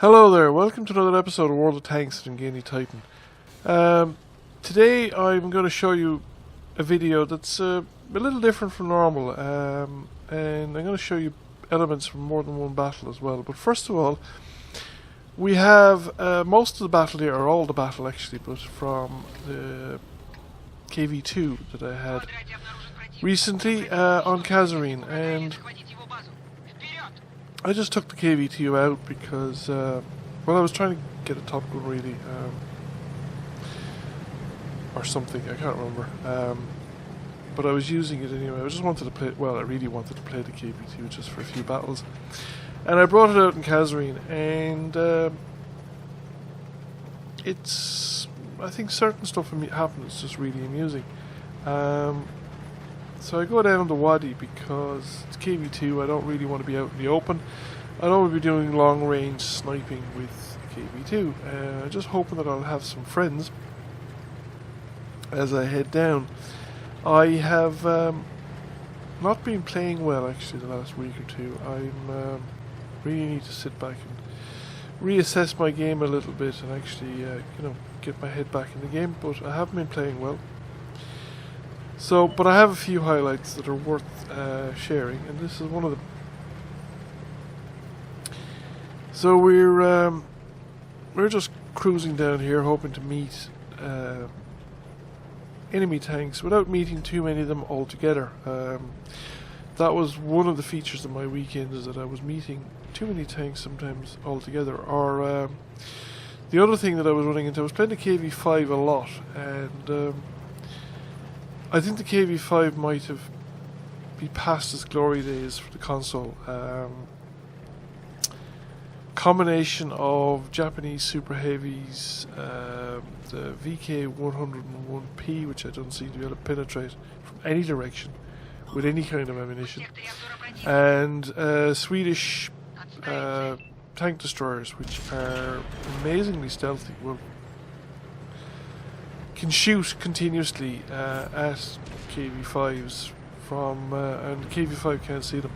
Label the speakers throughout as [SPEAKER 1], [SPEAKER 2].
[SPEAKER 1] Hello there, welcome to another episode of World of Tanks and Gainy Titan. Today I'm going to show you a video that's a little different from normal, and I'm going to show you elements from more than one battle as well. But first of all, we have most of the battle here, or all the battle actually, but from the KV2 that I had recently on Kazarine, and I just took the KV2 out because, well, I was trying to get a top gun really, or something, I can't remember, but I was using it anyway. I just wanted to play, well, I really wanted to play the KV2 just for a few battles, and I brought it out in Kazarine, and it's, I think certain stuff happens just really amusing. So I go down the Wadi because it's KV2, I don't really want to be out in the open. I don't want to be doing long range sniping with KV2. I'm just hoping that I'll have some friends as I head down. I have not been playing well actually the last week or two. I really need to sit back and reassess my game a little bit and actually you know, get my head back in the game, but I haven't been playing well. So, but I have a few highlights that are worth sharing, and this is one of them. So we're just cruising down here, hoping to meet enemy tanks without meeting too many of them altogether. That was one of the features of my weekend, is that I was meeting too many tanks sometimes altogether. Or the other thing that I was running into, I was playing the KV5 a lot, and I think the KV5 might have been past its glory days for the console. Combination of Japanese super heavies, the VK101P, which I don't seem to be able to penetrate from any direction with any kind of ammunition, and Swedish tank destroyers, which are amazingly stealthy. Well, can shoot continuously at KV5s from, and KV5 can't see them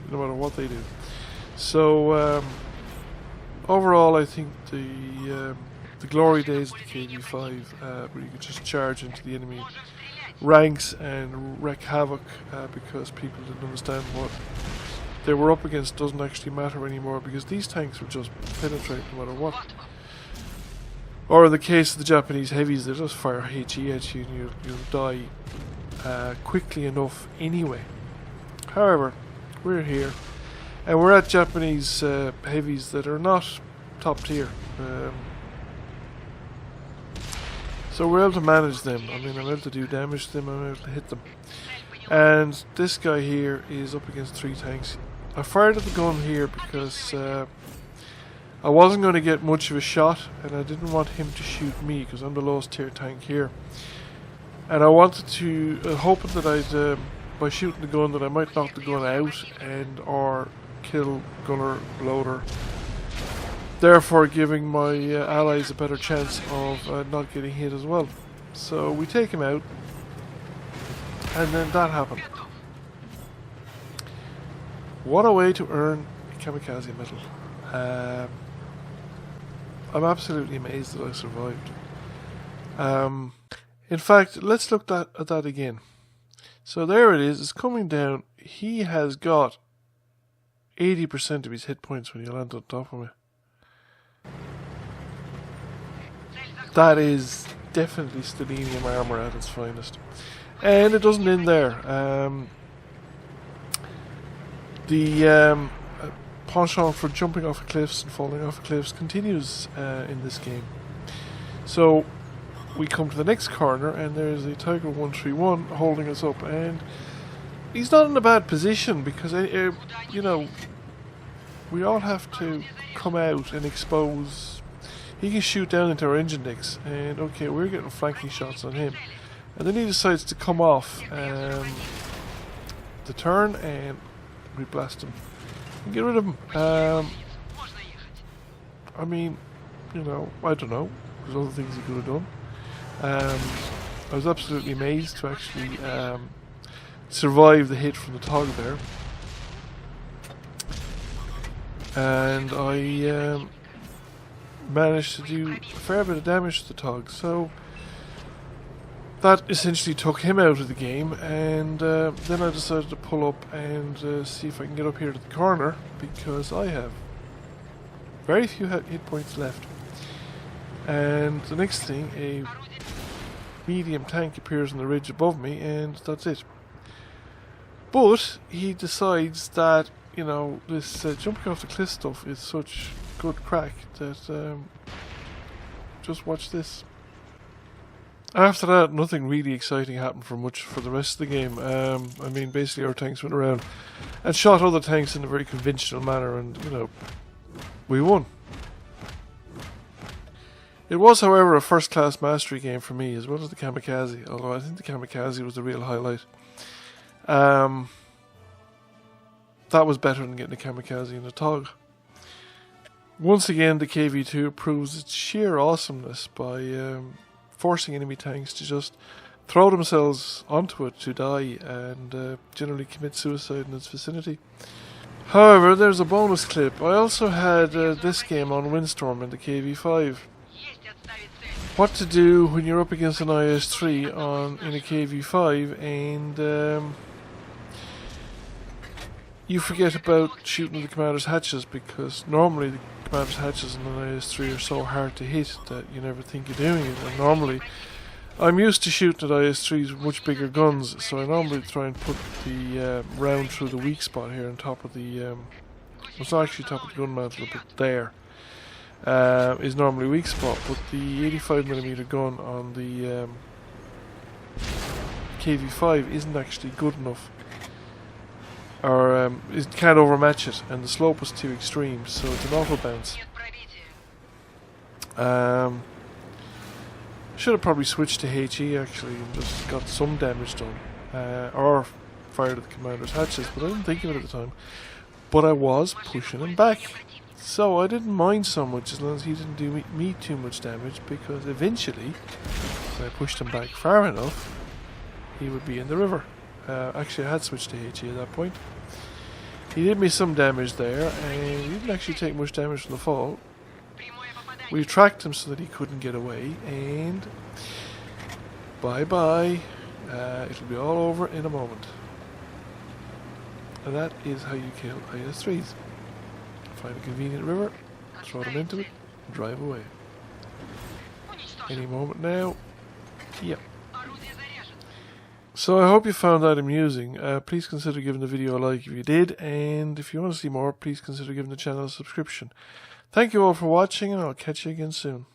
[SPEAKER 1] no matter what they do. So overall, I think the glory days of the KV5, where you could just charge into the enemy ranks and wreak havoc because people didn't understand what they were up against, doesn't actually matter anymore, because these tanks will just penetrate no matter what. Or in the case of the Japanese heavies, they just fire HE at you and you'll die quickly enough anyway. However, we're here, and we're at Japanese heavies that are not top tier. So we're able to manage them. I mean, I'm able to do damage to them, I'm able to hit them. And this guy here is up against 3 tanks. I fired at the gun here because I wasn't going to get much of a shot, and I didn't want him to shoot me because I'm the lowest tier tank here. And I wanted to, hoping that I'd, by shooting the gun, that I might knock the gun out and or kill gunner loader, therefore giving my allies a better chance of not getting hit as well. So we take him out, and then that happened. What a way to earn a Kamikaze medal. I'm absolutely amazed that I survived. In fact, let's look at that again. So there it is, it's coming down. He has got 80% of his hit points when he lands on top of me. That is definitely Stalinium Armour at its finest. And it doesn't end there. The penchant for jumping off of cliffs and falling off of cliffs continues in this game. So we come to the next corner, and there's a Tiger 131 holding us up, and he's not in a bad position because you know, we all have to come out and expose. He can shoot down into our engine decks, and okay, we're getting flanking shots on him, and then he decides to come off the turn, and we blast him and get rid of him. I mean, you know, I don't know, there's other things he could have done. I was absolutely amazed to actually survive the hit from the Tog there. And I managed to do a fair bit of damage to the Tog. So that essentially took him out of the game, and then I decided to pull up and see if I can get up here to the corner, because I have very few hit points left. And the next thing, a medium tank appears on the ridge above me, and that's it. But he decides that, you know, this jumping off the cliff stuff is such good crack that just watch this. After that, nothing really exciting happened for the rest of the game. I mean, basically our tanks went around and shot other tanks in a very conventional manner, and, you know, we won. It was, however, a first-class mastery game for me, as well as the Kamikaze, although I think the Kamikaze was the real highlight. That was better than getting the Kamikaze and the Tog. Once again, the KV-2 proves its sheer awesomeness by forcing enemy tanks to just throw themselves onto it to die and generally commit suicide in its vicinity. However, there's a bonus clip. I also had this game on Windstorm in the KV-5. What to do when you're up against an IS-3 in a KV-5 and you forget about shooting the commander's hatches, because normally the commander's hatches in an IS-3 are so hard to hit that you never think you're doing it. And normally, I'm used to shooting at IS-3s with much bigger guns, so I normally try and put the round through the weak spot here on top of the it's not actually top of the gun mantle, but there is normally weak spot. But the 85mm gun on the KV-5 isn't actually good enough, or it can't overmatch it, and the slope was too extreme, so it's an auto bounce. Should have probably switched to HE actually and just got some damage done, or fired at the commander's hatches, but I didn't think of it at the time. But I was pushing him back, so I didn't mind so much as long as he didn't do me too much damage, because eventually, when I pushed him back far enough, he would be in the river. Actually, I had switched to HE at that point. He did me some damage there, and he didn't actually take much damage from the fall. We tracked him so that he couldn't get away, and bye-bye. It'll be all over in a moment. And that is how you kill IS-3s. Find a convenient river, throw them into it, and drive away. Any moment now. Yep. So I hope you found that amusing. Please consider giving the video a like if you did, and if you want to see more, please consider giving the channel a subscription. Thank you all for watching, and I'll catch you again soon.